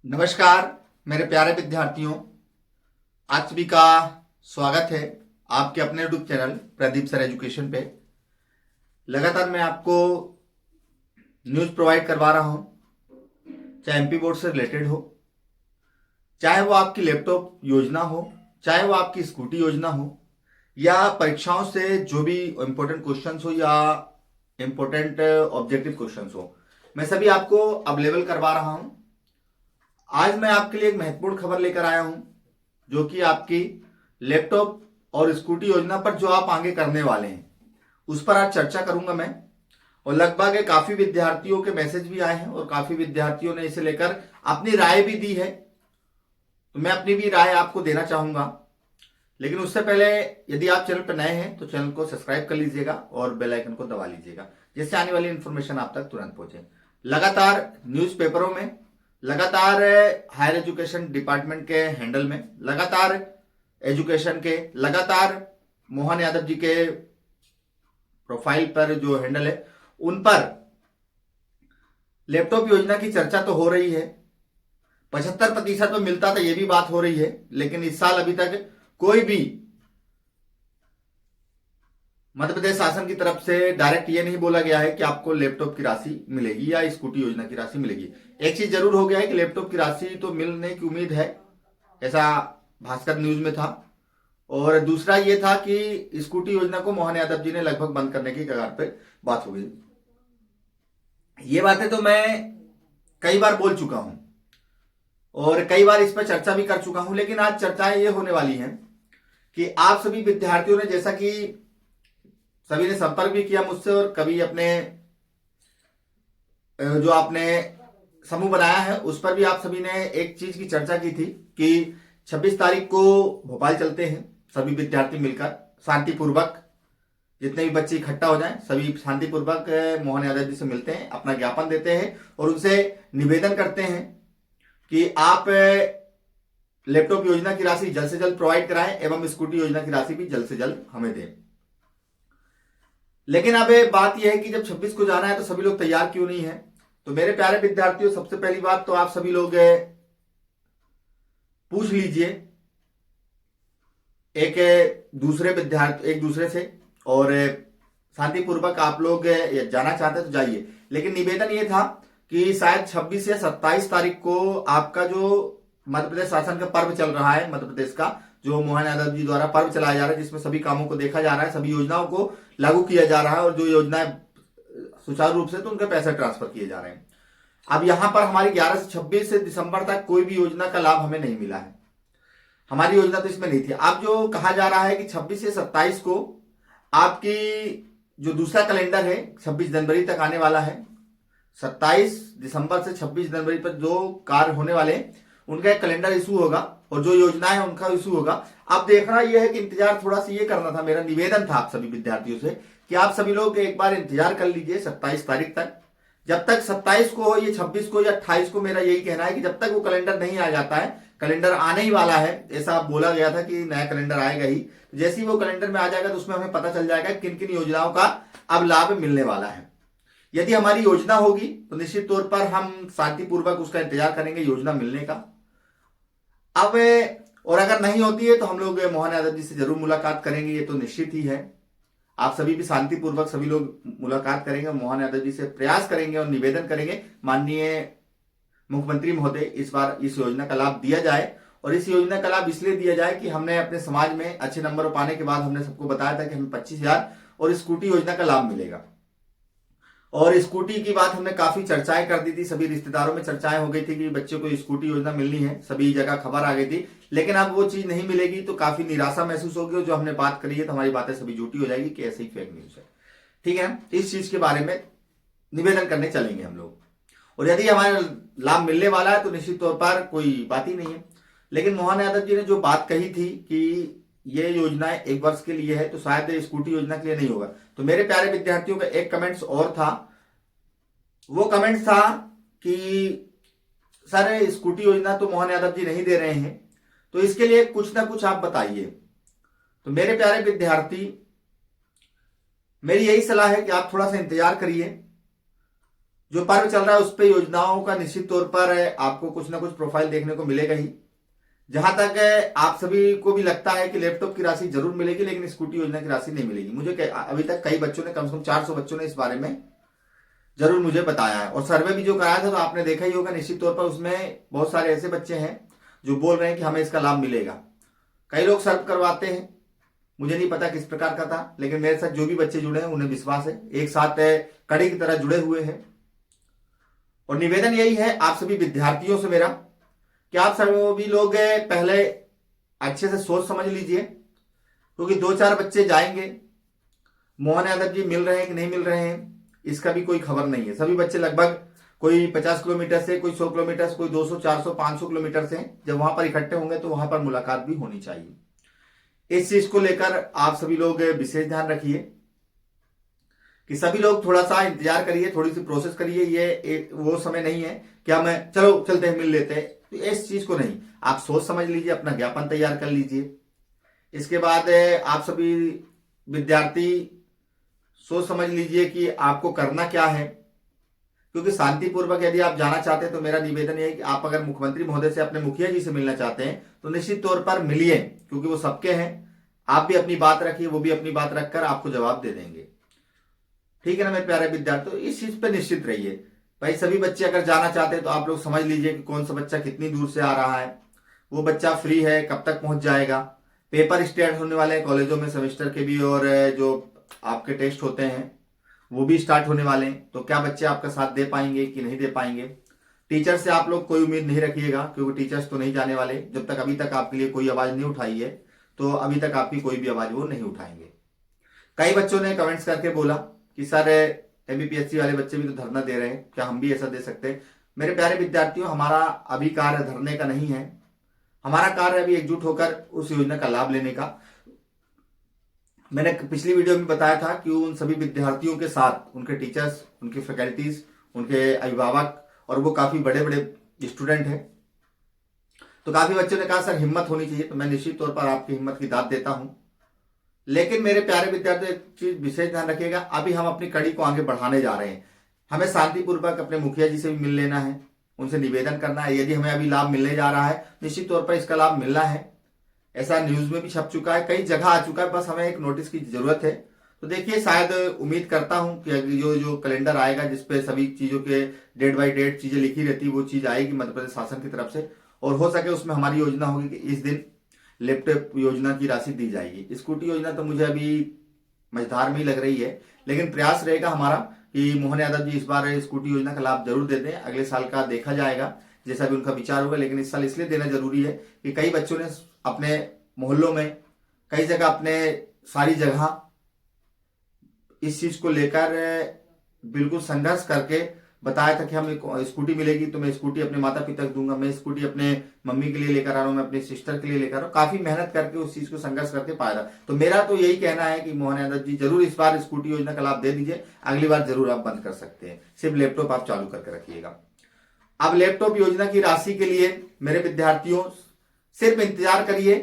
नमस्कार मेरे प्यारे विद्यार्थियों। आप सभी का स्वागत है आपके अपने YouTube channel Pradeep sir education पे। लगातार मैं आपको न्यूज़ प्रोवाइड करवा रहा हूँ, चाहे एमपी बोर्ड से रिलेटेड हो, चाहे वो आपकी लैपटॉप योजना हो, चाहे वो आपकी स्कूटी योजना हो, या परीक्षाओं से जो भी इम्पोर्टेंट क्वेश्चंस हो या इम्पोर्टेंट ऑब्जेक्टिव क्वेश्चंस हो, मैं सभी आपको अवेलेबल करवा रहा हूँ। आज मैं आपके लिए एक महत्वपूर्ण खबर लेकर आया हूं, जो कि आपकी लैपटॉप और स्कूटी योजना पर जो आप आगे करने वाले हैं उस पर आज चर्चा करूंगा मैं। और लगभग काफी विद्यार्थियों के मैसेज भी आए हैं और काफी विद्यार्थियों ने इसे लेकर अपनी राय भी दी है, तो मैं अपनी भी राय आपको देना चाहूंगा। लेकिन उससे पहले यदि आप चैनल पर नए हैं तो चैनल को सब्सक्राइब कर लीजिएगा और बेल आइकन को दबा लीजिएगा, जिससे आने वाली इंफॉर्मेशन आप तक तुरंत पहुंचे। लगातार न्यूज़पेपरों में, लगातार हायर एजुकेशन डिपार्टमेंट के हैंडल में, लगातार एजुकेशन के, लगातार मोहन यादव जी के प्रोफाइल पर जो हैंडल है उन पर लैपटॉप योजना की चर्चा तो हो रही है। 75% तो मिलता था, ये भी बात हो रही है। लेकिन इस साल अभी तक कोई भी मध्य प्रदेश शासन की तरफ से डायरेक्ट ये नहीं बोला गया है कि आपको लैपटॉप की राशि मिलेगी या स्कूटी योजना की राशि मिलेगी। एक चीज जरूर हो गया है कि लैपटॉप की राशि तो मिलने की उम्मीद है, ऐसा भास्कर न्यूज में था। और दूसरा ये था कि स्कूटी योजना को मोहन यादव जी ने लगभग बंद करने की कगार पे बात हो गई। ये बातें तो मैं कई बार बोल चुका हूं और कई बार इस पर चर्चा भी कर चुका हूं, लेकिन आज चर्चाएं ये होने वाली हैं कि आप सभी विद्यार्थियों ने, जैसा कि सभी ने संपर्क भी किया मुझसे और कभी अपने जो आपने समूह बनाया है उस पर भी आप सभी ने एक चीज की चर्चा की थी कि 26 तारीख को भोपाल चलते हैं सभी विद्यार्थी मिलकर, शांतिपूर्वक जितने भी बच्चे इकट्ठा हो जाएं सभी शांतिपूर्वक मोहन यादव जी से मिलते हैं, अपना ज्ञापन देते हैं और उनसे निवेदन करते हैं कि आप लैपटॉप योजना की राशि जल्द से जल्द प्रोवाइड कराएं एवं स्कूटी योजना की राशि भी जल्द से जल्द हमें दें। लेकिन अब बात यह है कि जब 26 को जाना है तो सभी लोग तैयार क्यों नहीं है। तो मेरे प्यारे विद्यार्थियों, सबसे पहली बात तो आप सभी लोग पूछ लीजिए एक दूसरे से, और शांतिपूर्वक आप लोग जाना चाहते हैं तो जाइए। लेकिन निवेदन ये था कि शायद 26 या 27 तारीख को आपका जो मध्य प्रदेश शासन का पर्व चल रहा है, मध्य प्रदेश का जो मोहन यादव जी द्वारा पर्व चलाया जा रहा है, जिसमें सभी कामों को देखा जा रहा है, सभी योजनाओं को लागू किया जा रहा है और जो योजनाएं सुचारू रूप से तो उनके पैसे ट्रांसफर किए जा रहे हैं। अब यहां पर हमारी 11 से 26 दिसंबर तक कोई भी योजना का लाभ हमें नहीं मिला है, हमारी योजना तो इसमें नहीं थी। अब जो कहा जा रहा है कि 26 से 27 को आपकी जो दूसरा कैलेंडर है 26 जनवरी तक आने वाला है, 27 दिसंबर से 26 जनवरी पर जो कार्य होने वाले हैं उनका एक कैलेंडर इशू होगा और जो योजनाएं हैं उनका इशू होगा। अब देखना यह है कि इंतजार थोड़ा सा ये करना था, मेरा निवेदन था आप सभी विद्यार्थियों से कि आप सभी लोग एक बार इंतजार कर लीजिए 27 तारीख तक। जब तक 27 को हो, ये 26 को या 28 को, मेरा यही कहना है कि जब तक वो कैलेंडर नहीं आ जाता है, कैलेंडर आने ही वाला है, ऐसा बोला गया था कि नया कैलेंडर आएगा ही, जैसे ही वो कैलेंडर में आ जाएगा तो उसमें हमें पता चल जाएगा किन किन योजनाओं का अब लाभ मिलने वाला है। यदि हमारी योजना होगी तो निश्चित तौर पर हम शांतिपूर्वक उसका इंतजार करेंगे योजना मिलने का। अब और अगर नहीं होती है तो हम लोग मोहन यादव जी से जरूर मुलाकात करेंगे, ये तो निश्चित ही है। आप सभी भी शांतिपूर्वक सभी लोग मुलाकात करेंगे, मोहन यादव जी से प्रयास करेंगे और निवेदन करेंगे माननीय मुख्यमंत्री महोदय इस बार इस योजना का लाभ दिया जाए। और इस योजना का लाभ इसलिए दिया जाए कि हमने अपने समाज में अच्छे नंबर पाने के बाद हमने सबको बताया था कि हमें 25,000 और स्कूटी योजना का लाभ मिलेगा। और स्कूटी की बात हमने काफी चर्चाएं कर दी थी, सभी रिश्तेदारों में चर्चाएं हो गई थी कि बच्चों को स्कूटी योजना मिलनी है, सभी जगह खबर आ गई थी। लेकिन अब वो चीज नहीं मिलेगी तो काफी निराशा महसूस होगी और जो हमने बात करी है तो हमारी बातें सभी झूठी हो जाएगी कि ऐसे ही फेक न्यूज है। ठीक है, इस चीज के बारे में निवेदन करने चलेंगे हम लोग। और यदि हमारे लाभ मिलने वाला है तो निश्चित तौर पर कोई बात ही नहीं है। लेकिन मोहन यादव जी ने जो बात कही थी कि ये योजनाएं 1 वर्ष के लिए है तो शायद स्कूटी योजना के लिए नहीं होगा। तो मेरे प्यारे विद्यार्थियों का एक कमेंट्स और था, वो कमेंट्स था कि सर स्कूटी योजना तो मोहन यादव जी नहीं दे रहे हैं, तो इसके लिए कुछ ना कुछ आप बताइए। तो मेरे प्यारे विद्यार्थी, मेरी यही सलाह है कि आप थोड़ा सा इंतजार करिए। जो पर्व चल रहा है उस पे योजनाओं का निश्चित तौर पर आपको कुछ ना कुछ प्रोफाइल देखने को मिलेगा ही। जहां तक आप सभी को भी लगता है कि लैपटॉप की राशि जरूर मिलेगी, लेकिन स्कूटी योजना की राशि नहीं मिलेगी। मुझे अभी तक कई बच्चों ने, कम से कम 400 बच्चों ने इस बारे में जरूर मुझे बताया है, और सर्वे भी जो कराया था तो आपने देखा ही होगा। निश्चित तौर पर उसमें बहुत सारे ऐसे बच्चे हैं जो बोल रहे हैं कि हमें इसका लाभ मिलेगा। कई लोग सर्व करवाते हैं, मुझे नहीं पता किस प्रकार का था, लेकिन मेरे साथ जो भी बच्चे जुड़े हैं उन्हें विश्वास है, एक साथ कड़ी की तरह जुड़े हुए हैं। और निवेदन यही है आप सभी विद्यार्थियों से मेरा कि आप सभी लोग पहले अच्छे से सोच समझ लीजिए, क्योंकि 2-4 बच्चे जाएंगे, मोहन यादव जी मिल रहे हैं कि नहीं मिल रहे हैं इसका भी कोई खबर नहीं है। सभी बच्चे लगभग कोई 50 किलोमीटर से, कोई 100 किलोमीटर से, कोई 200, 400, 500 किलोमीटर से जब वहां पर इकट्ठे होंगे तो वहां पर मुलाकात भी होनी चाहिए। इस चीज को लेकर आप सभी लोग विशेष ध्यान रखिए कि सभी लोग थोड़ा सा इंतजार करिए, थोड़ी सी प्रोसेस करिए। ये वो समय नहीं है कि हम चलो चलते हैं मिल लेते हैं, तो इस चीज को नहीं, आप सोच समझ लीजिए, अपना ज्ञापन तैयार कर लीजिए। इसके बाद आप सभी विद्यार्थी सोच समझ लीजिए कि आपको करना क्या है, क्योंकि शांतिपूर्वक यदि आप जाना चाहते हैं तो मेरा निवेदन है कि आप अगर मुख्यमंत्री महोदय से, अपने मुखिया जी से मिलना चाहते हैं तो निश्चित तौर पर मिलिए, क्योंकि वो सबके हैं। आप भी अपनी बात रखिए, वो भी अपनी बात रखकर आपको जवाब दे देंगे। ठीक है ना मेरे प्यारे विद्यार्थी, तो इस चीज पर निश्चित रहिए। भाई सभी बच्चे अगर जाना चाहते हैं तो आप लोग समझ लीजिए कि कौन सा बच्चा कितनी दूर से आ रहा है, वो बच्चा फ्री है, कब तक पहुंच जाएगा। पेपर स्टार्ट होने वाले हैं कॉलेजों में, सेमेस्टर के भी, और जो आपके टेस्ट होते हैं वो भी स्टार्ट होने वाले हैं। तो क्या बच्चे आपका साथ दे पाएंगे कि नहीं दे पाएंगे। टीचर से आप लोग कोई उम्मीद नहीं रखिएगा, क्योंकि टीचर्स तो नहीं जाने वाले जब तक अभी तक आपके लिए कोई आवाज नहीं उठाई है, तो अभी तक आपकी कोई भी आवाज वो नहीं उठाएंगे। कई बच्चों ने कमेंट्स करके बोला कि सर एमपीएससी वाले बच्चे भी तो धरना दे रहे हैं, क्या हम भी ऐसा दे सकते हैं। मेरे प्यारे विद्यार्थियों, हमारा अभी कार्य धरने का नहीं है, हमारा कार्य अभी एकजुट होकर उस योजना का लाभ लेने का। मैंने पिछली वीडियो में बताया था कि उन सभी विद्यार्थियों के साथ उनके टीचर्स, उनकी फैकल्टीज, उनके अभिभावक, और वो काफी बड़े बड़े स्टूडेंट हैं। तो काफी बच्चों ने कहा सर हिम्मत होनी चाहिए, तो मैं निश्चित तौर पर आपकी हिम्मत की दाद देता हूं। लेकिन मेरे प्यारे विद्यार्थी, एक चीज विशेष ध्यान रखिएगा, अभी हम अपनी कड़ी को आगे बढ़ाने जा रहे हैं। हमें शांतिपूर्वक अपने मुखिया जी से भी मिल लेना है, उनसे निवेदन करना है। यदि हमें अभी लाभ मिलने जा रहा है, निश्चित तौर पर इसका लाभ मिलना है, ऐसा न्यूज में भी छप चुका है, कई जगह आ चुका है, बस हमें एक नोटिस की जरूरत है। तो देखिए, शायद उम्मीद करता हूं कि जो कैलेंडर आएगा जिसपे सभी चीजों के डेट बाय डेट चीजें लिखी रहती, वो चीज आएगी मध्य प्रदेश शासन की तरफ से, और हो सके उसमें हमारी योजना होगी कि इस दिन लैपटॉप योजना की राशि दी जाएगी। स्कूटी योजना तो मुझे अभी मझधार में ही लग रही है, लेकिन प्रयास रहेगा हमारा कि मोहन यादव जी इस बार स्कूटी योजना का लाभ जरूर दे दें। अगले साल का देखा जाएगा, जैसा भी उनका विचार होगा, लेकिन इस साल इसलिए देना जरूरी है कि कई बच्चों ने अपने मोहल्लों में, कई जगह, अपने सारी जगह इस चीज को लेकर बिल्कुल संघर्ष करके बताया था कि हमें स्कूटी मिलेगी तो मैं स्कूटी अपने माता पिता को दूंगा, मैं स्कूटी अपने मम्मी के लिए लेकर आ रहा हूं, मैं अपनी सिस्टर के लिए लेकर आ रहा हूं। काफी मेहनत करके उस चीज को संघर्ष करके पाया था। तो मेरा तो यही कहना है कि मोहन यादव जी जरूर इस बार स्कूटी योजना का लाभ दे दीजिए, अगली बार जरूर आप बंद कर सकते हैं, सिर्फ लैपटॉप आप चालू करके रखिएगा। अब लैपटॉप योजना की राशि के लिए मेरे विद्यार्थियों सिर्फ इंतजार करिए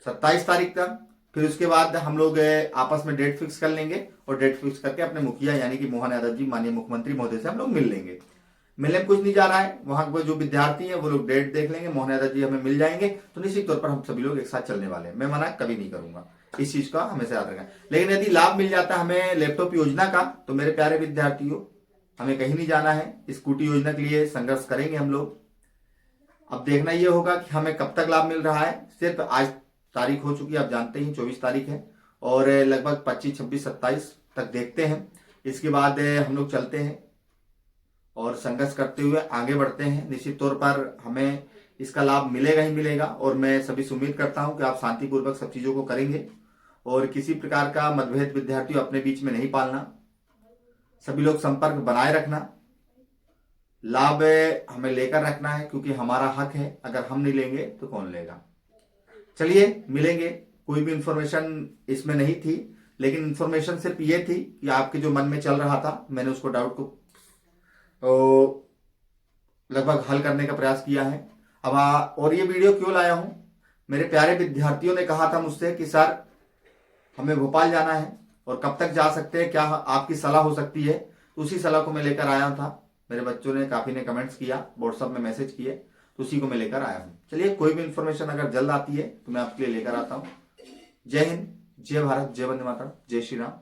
27 तारीख तक, फिर उसके बाद हम लोग आपस में डेट फिक्स कर लेंगे, और डेट फिक्स करके अपने मुखिया यानी कि मोहन यादव जी, माननीय मुख्यमंत्री महोदय से हम लोग मिल लेंगे। मिलने में कुछ नहीं जा रहा है, वहां पर जो विद्यार्थी हैं वो लोग डेट देख लेंगे, मोहन यादव जी हमें मिल जाएंगे, तो निश्चित तौर पर हम सभी लोग एक साथ चलने वाले हैं। मैं मना कभी नहीं करूंगा, इस चीज का हमेशा याद रखना। लेकिन यदि लाभ मिल जाता है हमें लैपटॉप योजना का, तो मेरे प्यारे विद्यार्थियों, हमें कहीं नहीं जाना है, स्कूटी योजना के लिए संघर्ष करेंगे हम लोग। अब देखना यह होगा कि हमें कब तक लाभ मिल रहा है। सिर्फ आज तारीख हो चुकी है, आप जानते ही 24 तारीख है, और लगभग 25, 26, 27 तक देखते हैं। इसके बाद हम लोग चलते हैं और संघर्ष करते हुए आगे बढ़ते हैं। निश्चित तौर पर हमें इसका लाभ मिलेगा ही मिलेगा, और मैं सभी से उम्मीद करता हूं कि आप शांतिपूर्वक सब चीजों को करेंगे, और किसी प्रकार का मतभेद विद्यार्थियों अपने बीच में नहीं पालना, सभी लोग संपर्क बनाए रखना, लाभ हमें लेकर रखना है, क्योंकि हमारा हक है, अगर हम नहीं लेंगे तो कौन लेगा। चलिए मिलेंगे। कोई भी इंफॉर्मेशन इसमें नहीं थी, लेकिन इंफॉर्मेशन सिर्फ ये थी कि आपके जो मन में चल रहा था, मैंने उसको डाउट को लगभग हल करने का प्रयास किया है। अब और ये वीडियो क्यों लाया हूं, मेरे प्यारे विद्यार्थियों ने कहा था मुझसे कि सर हमें भोपाल जाना है और कब तक जा सकते हैं, क्या आपकी सलाह हो सकती है। तो उसी सलाह को मैं लेकर आया था। मेरे बच्चों ने काफी ने कमेंट्स किया, व्हाट्सएप में मैसेज किए, तो उसी को मैं लेकर आया हूँ। चलिए, कोई भी इंफॉर्मेशन अगर जल्द आती है तो मैं आपके लिए लेकर आता हूँ। जय हिंद, जय भारत, जय वंदे मातरम, जय श्री राम।